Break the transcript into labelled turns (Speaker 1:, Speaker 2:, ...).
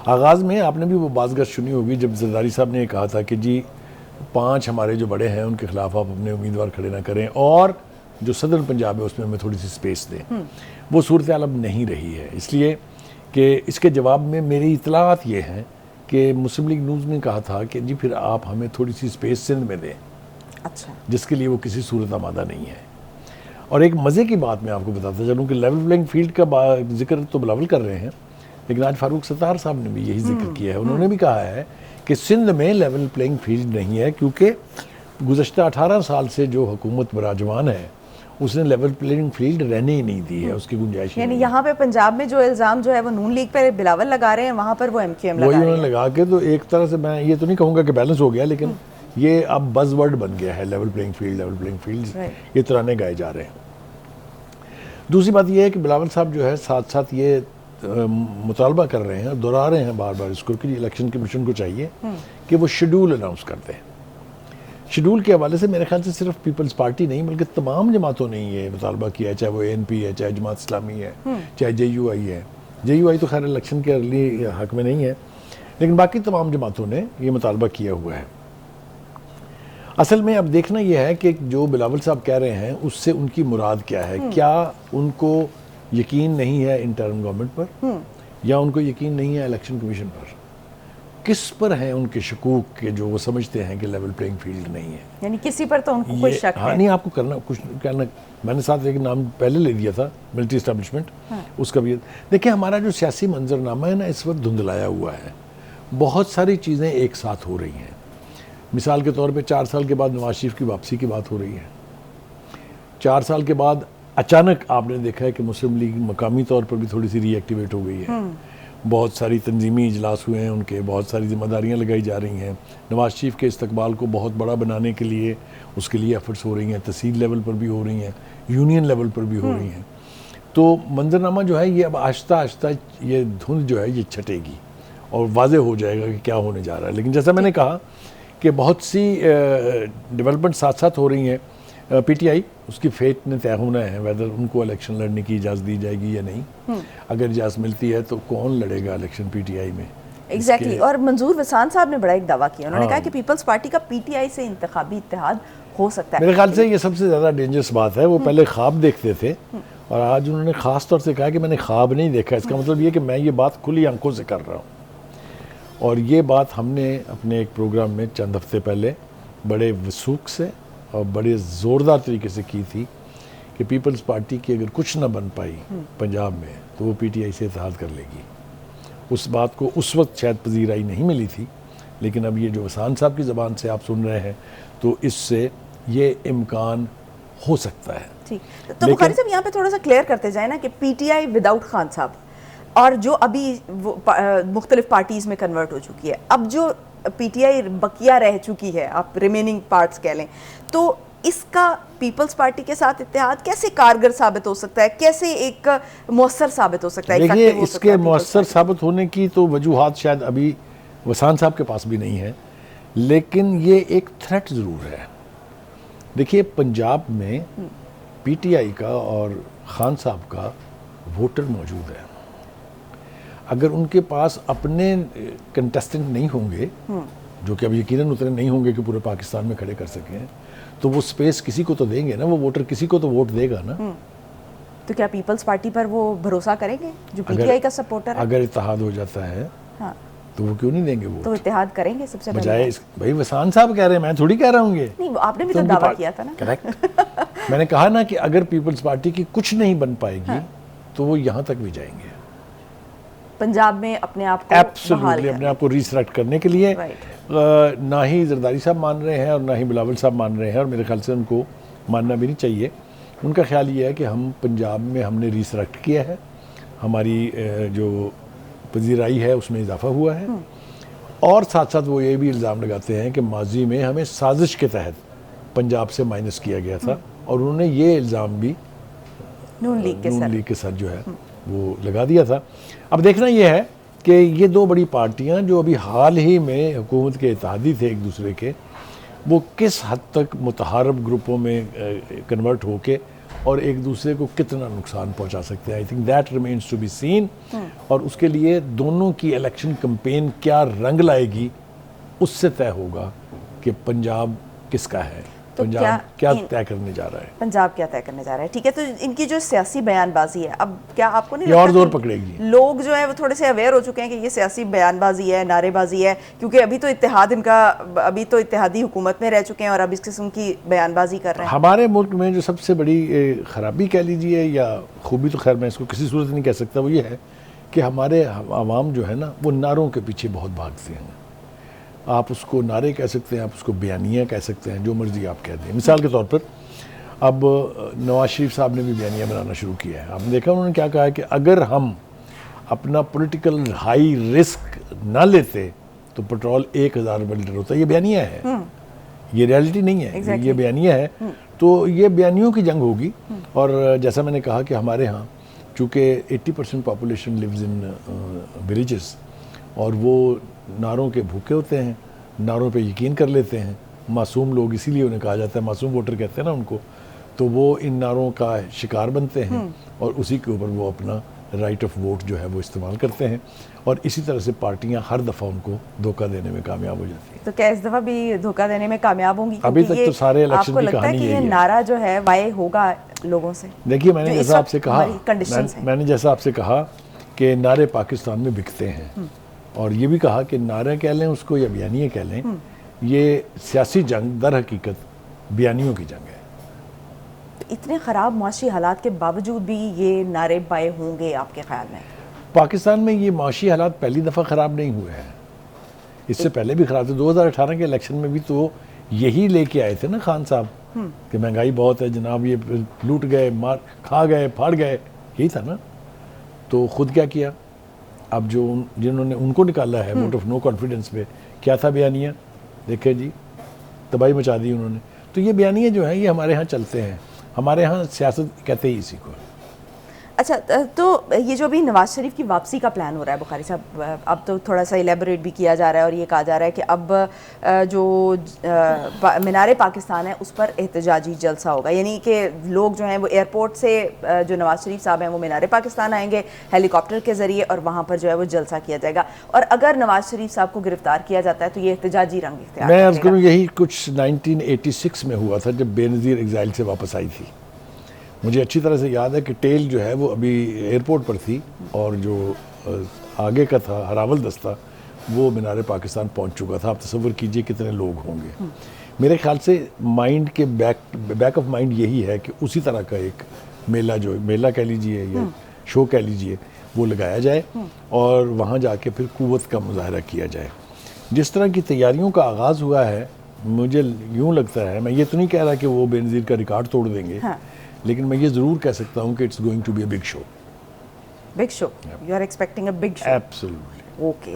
Speaker 1: आगाज़ में आपने भी वो बाज़गत सुनी होगी जब जरदारी साहब ने कहा था कि जी 5 हमारे जो बड़े हैं उनके खिलाफ आप अपने उम्मीदवार खड़े ना करें और जो सदर्न पंजाब है उसमें हमें थोड़ी सी स्पेस दें। वो सूरत हाल अब नहीं रही है, इसलिए कि इसके जवाब में मेरी इतलात ये हैं कि मुस्लिम लीग न्यूज़ ने कहा था कि जी फिर आप हमें थोड़ी सी स्पेस सिंध में दें।
Speaker 2: अच्छा,
Speaker 1: जिसके लिए वो किसी सूरत आमादा नहीं है। और एक मज़े की बात मैं आपको बताता चलूँ कि लेवल प्लेइंग फील्ड का जिक्र तो बिलावल कर रहे हैं, लेकिन आज फारूक सत्तार साहब ने भी यही जिक्र किया है। उन्होंने भी कहा है कि सिंध में लेवल प्लेइंग फील्ड नहीं है क्योंकि गुज़श्ता 18 साल से जो हुकूमत बराजमान है उसने लेवल प्लेइंग फील्ड रहने ही नहीं दी है, उसकी गुंजाइश
Speaker 2: यानी यहाँ पे पंजाब में जो इल्ज़ाम जो है वो नून लीग पर बिलावल लगा रहे हैं, वहाँ पर वो MQM लगा
Speaker 1: वही
Speaker 2: रहे हैं।
Speaker 1: उन्होंने लगा के, तो एक तरह से मैं ये तो नहीं कहूँगा कि बैलेंस हो गया, लेकिन ये अब बज़वर्ड बन गया है लेवल प्लेइंग फील्ड, ये तराने गाए जा रहे हैं। दूसरी बात ये है कि बिलावल साहब जो है साथ साथ ये मुतालबा कर रहे हैं, दोहरा रहे हैं बार बार इसको कि इलेक्शन कमीशन को चाहिए कि वो शेड्यूल अनाउंस कर दें। शेड्यूल के हवाले से मेरे ख्याल से सिर्फ पीपल्स पार्टी नहीं बल्कि तमाम जमातों ने ये मुतालबा किया है, चाहे वो ANP है, चाहे जमात इस्लामी है, चाहे JUI है। JUI तो खैर इलेक्शन के अर्ली हक में नहीं है, लेकिन बाकी तमाम जमातों ने ये मुतालबा किया हुआ है। असल में अब देखना यह है कि जो बिलावल साहब कह रहे हैं उससे उनकी मुराद क्या है। क्या उनको यकीन नहीं है इंटर्म गवर्नमेंट पर, या उनको यकीन नहीं है इलेक्शन कमीशन पर? किस पर हैं उनके शकूक के जो वो समझते हैं कि लेवल प्लेइंग फील्ड नहीं है?
Speaker 2: यानी किसी पर तो उनको कोई शक
Speaker 1: हाँ,
Speaker 2: है।
Speaker 1: नहीं आपको करना कुछ करना। मैंने साथ एक नाम पहले ले दिया था, मिलिट्री एस्टेब्लिशमेंट, उसका भी देखिए। हमारा जो सियासी मंजरनामा है ना इस वक्त धुंधलाया हुआ है, बहुत सारी चीज़ें एक साथ हो रही हैं। मिसाल के तौर पे 4 साल के बाद नवाज शरीफ की वापसी की बात हो रही है। 4 साल के बाद अचानक आपने देखा है कि मुस्लिम लीग मकामी तौर पर भी थोड़ी सी रीएक्टिवेट हो गई है। बहुत सारी तंजीमी इजलास हुए हैं उनके, बहुत सारी जिम्मेदारियां लगाई जा रही हैं। नवाज शरीफ के इस्तकबाल को बहुत बड़ा बनाने के लिए उसके लिए एफर्ट्स हो रही हैं, तहसील लेवल पर भी हो रही हैं, यूनियन लेवल पर भी हो रही हैं। तो मंजरनामा जो है ये अब आहिस्ता आहिस्ता ये धुंध जो है ये छटेगी और वाज़ेह हो जाएगा कि क्या होने जा रहा है। लेकिन जैसा मैंने कहा कि बहुत सी डेवलपमेंट साथ साथ हो रही हैं। PTI उसकी फेट ने तय होना है वेदर उनको इलेक्शन लड़ने की इजाज़त दी जाएगी या नहीं। अगर इजाज़त मिलती है तो कौन लड़ेगा इलेक्शन PTI में?
Speaker 2: एग्जैक्टली। और मंजूर वसान साहब ने बड़ा एक दावा किया, उन्होंने कहा कि पीपल्स पार्टी का PTI से इंतखाबी इत्तेहाद हो सकता है।
Speaker 1: मेरे ख्याल से ये सबसे ज़्यादा डेंजरस बात है। वो पहले ख्वाब देखते थे और आज उन्होंने ख़ास तौर से कहा कि मैंने ख्वाब नहीं देखा। इसका मतलब ये कि मैं ये बात खुली आंखों से कर रहा हूँ। और ये बात हमने अपने एक प्रोग्राम में चंद हफ्ते पहले बड़े वसूख से और बड़े ज़ोरदार तरीके से की थी कि पीपल्स पार्टी की अगर कुछ ना बन पाई पंजाब में तो वो PTI से इत्तेहाद कर लेगी। उस बात को उस वक्त शायद पजीराई नहीं मिली थी, लेकिन अब ये जो वसान साहब की ज़बान से आप सुन रहे हैं तो इससे ये इम्कान हो सकता है।
Speaker 2: ठीक, तो बुखारी साहब यहाँ पे थोड़ा सा क्लियर करते जाए ना कि PTI विदाउट खान साहब और जो अभी मुख्तलिफ पार्टीज़ में कन्वर्ट हो चुकी है, अब जो PTI बकिया रह चुकी है, आप रिमेनिंग पार्ट्स कह लें, तो इसका पीपल्स पार्टी के साथ इत्तेहाद कैसे कारगर साबित हो सकता है, कैसे एक मौसर साबित हो सकता है?
Speaker 1: देखिए, इसके मौसर साबित होने की तो वजूहात शायद अभी वसान साहब के पास भी नहीं है, लेकिन ये एक थ्रेट ज़रूर है। देखिए, पंजाब में PTI का और खान साहब का वोटर मौजूद है। अगर उनके पास अपने कंटेस्टेंट नहीं होंगे, जो कि अब यकीनन उतने नहीं होंगे कि पूरे पाकिस्तान में खड़े कर सकें, तो वो स्पेस किसी को तो देंगे ना, वो वोटर किसी को तो वोट देगा ना।
Speaker 2: तो क्या पीपल्स पार्टी पर वो भरोसा करेंगे जो PTI का सपोर्टर है?
Speaker 1: अगर इत्तेहाद हो जाता है तो वो क्यों नहीं देंगे वोट?
Speaker 2: तो इत्तेहाद करेंगे सबसे
Speaker 1: बजाय भाई वसान साहब कह रहे हैं, मैं थोड़ी कह रहा हूँ।
Speaker 2: नहीं, आपने भी तो दावा किया था ना।
Speaker 1: करेक्ट। मैंने कहा ना कि अगर पीपल्स पार्टी की कुछ नहीं बन पाएगी तो वो यहाँ तक भी जाएंगे,
Speaker 2: पंजाब में अपने आप को
Speaker 1: एब्सोल्युटली अपने आप को रीसेलेक्ट करने के लिए। ना ही जरदारी साहब मान रहे हैं और ना ही बिलावल साहब मान रहे हैं, और मेरे ख्याल से उनको मानना भी नहीं चाहिए। उनका ख्याल ये है कि हम पंजाब में हमने रीसेलेक्ट किया है, हमारी जो पजीराई है उसमें इजाफा हुआ है, और साथ साथ वो ये भी इल्ज़ाम लगाते हैं कि माजी में हमें साजिश के तहत पंजाब से माइनस किया गया था, और उन्होंने ये इल्ज़ाम भी
Speaker 2: नून लीग
Speaker 1: के साथ जो है वो लगा दिया था। अब देखना ये है कि ये दो बड़ी पार्टियां जो अभी हाल ही में हुकूमत के इत्तेहादी थे एक दूसरे के, वो किस हद तक मुतहारब ग्रुपों में कन्वर्ट होके और एक दूसरे को कितना नुकसान पहुंचा सकते हैं। I think that remains to be seen. और उसके लिए दोनों की इलेक्शन कैंपेन क्या रंग लाएगी उससे तय होगा कि पंजाब किसका है,
Speaker 2: तो
Speaker 1: पंजाब क्या तय करने जा रहा है।
Speaker 2: पंजाब क्या तय करने जा रहा है, ठीक है। तो इनकी जो सियासी बयानबाजी है, अब क्या आपको नहीं
Speaker 1: ये और
Speaker 2: लगता
Speaker 1: जोर
Speaker 2: कि
Speaker 1: पकड़ेगी?
Speaker 2: लोग जो है वो थोड़े से अवेयर हो चुके हैं कि ये सियासी बयानबाजी है, नारेबाजी है, क्योंकि अभी तो इत्तेहाद इनका, अभी तो इत्तेहादी हुकूमत में रह चुके हैं और अब इस किस्म की बयानबाजी कर रहे हैं।
Speaker 1: हमारे मुल्क में जो सबसे बड़ी खराबी कह लीजिए या खूबी, तो खैर मैं इसको किसी सूरत नहीं कह सकता, वो ये है कि हमारे आवाम जो है ना वो नारों के पीछे बहुत भागते हैं। आप उसको नारे कह सकते हैं, आप उसको बयानियाँ कह सकते हैं, जो मर्जी आप कह दें। मिसाल के तौर पर अब नवाज शरीफ साहब ने भी बयानियाँ बनाना शुरू किया है। आपने देखा उन्होंने क्या कहा है कि अगर हम अपना पॉलिटिकल हाई रिस्क ना लेते तो पेट्रोल 1000 रुपये लीटर होता है। ये बयानियाँ है, ये रियलिटी नहीं है।
Speaker 2: Exactly.
Speaker 1: ये बयानियाँ है। तो ये बयानियों की जंग होगी। और जैसा मैंने कहा कि हमारे यहाँ चूँकि 80% पॉपुलेशन लिव्स इन विलेजेस और वो नारों के भूखे होते हैं, नारों पे यकीन कर लेते हैं। मासूम लोग, इसीलिए उन्हें कहा जाता है मासूम वोटर कहते हैं ना उनको। तो वो इन नारों का शिकार बनते हैं और उसी के ऊपर वो अपना राइट ऑफ वोट जो है वो इस्तेमाल करते हैं। और इसी तरह से पार्टियां हर दफ़ा उनको धोखा देने में कामयाब हो जाती हैं।
Speaker 2: तो क्या इस दफ़ा भी धोखा देने में कामयाब होंगी?
Speaker 1: अभी
Speaker 2: क्योंकि
Speaker 1: तक तो
Speaker 2: ये
Speaker 1: सारे इलेक्शन
Speaker 2: आपको
Speaker 1: की
Speaker 2: लगता है
Speaker 1: कहानी
Speaker 2: कि ये
Speaker 1: यही है।
Speaker 2: नारा जो है वाय होगा लोगों से?
Speaker 1: देखिए, मैंने
Speaker 2: जो इस
Speaker 1: जैसा
Speaker 2: वक्त
Speaker 1: आपसे कहा,
Speaker 2: हमारी conditions हैं।
Speaker 1: मैंने जैसा आपसे कहा कि नारे पाकिस्तान में बिकते हैं, और ये भी कहा कि नारे कह लें उसको या बयानियाँ कह लें, ये सियासी जंग दर हकीकत बयानियों की जंग है।
Speaker 2: तो इतने ख़राब मुआशी हालात के बावजूद भी ये नारे बाय होंगे आपके ख्याल में?
Speaker 1: पाकिस्तान में ये माशी हालात पहली दफ़ा ख़राब नहीं हुए हैं, इससे पहले भी ख़राब थे। 2018 के इलेक्शन में भी तो यही लेके आए थे ना खान साहब कि महंगाई बहुत है जनाब, ये लूट गए, मार खा गए, फाड़ गए, यही था ना। तो खुद क्या किया? अब जो जिन्होंने उनको निकाला है वोट ऑफ नो कॉन्फिडेंस पे, क्या था बयानियाँ? देखे जी, तबाही मचा दी उन्होंने। तो ये बयानियाँ जो हैं ये हमारे यहाँ चलते हैं, हमारे यहाँ सियासत कहते ही इसी को।
Speaker 2: अच्छा, तो ये जो अभी नवाज शरीफ की वापसी का प्लान हो रहा है बुखारी साहब, अब तो थोड़ा सा इलेबोरेट भी किया जा रहा है और ये कहा जा रहा है कि अब जो मीनार पाकिस्तान है उस पर एहतजाजी जलसा होगा। यानी कि लोग जो हैं वो एयरपोर्ट से जो नवाज शरीफ साहब हैं वो मीनार पाकिस्तान आएंगे हेलीकॉप्टर के ज़रिए और वहाँ पर जो है वो जलसा किया जाएगा। और अगर नवाज शरीफ साहब को गिरफ्तार किया जाता है तो ये एहतजाजी रंग इख्तियार
Speaker 1: मैं अर्ज़
Speaker 2: करेगा।
Speaker 1: करूँ यही कुछ 1986 में हुआ था जब बेनज़ीर एग्ज़ाइल से वापस आई थी। मुझे अच्छी तरह से याद है कि टेल जो है वो अभी एयरपोर्ट पर थी और जो आगे का था हरावल दस्ता वो मीनार पाकिस्तान पहुंच चुका था। आप तसव्वुर कीजिए कितने लोग होंगे। मेरे ख्याल से माइंड के बैक ऑफ माइंड यही है कि उसी तरह का एक मेला, जो मेला कह लीजिए या शो कह लीजिए, वो लगाया जाए और वहाँ जाके फिर कुव्वत का मुजाहरा किया जाए। जिस तरह की तैयारियों का आगाज़ हुआ है, मुझे यूँ लगता है, मैं ये तो नहीं कह रहा कि वो बेनज़ीर का रिकॉर्ड तोड़ देंगे,
Speaker 2: हाँ।
Speaker 1: लेकिन मैं ये ज़रूर कह सकता हूँ कि it's going to be a big show.
Speaker 2: Big show, you are expecting a big show?
Speaker 1: Absolutely.
Speaker 2: Okay.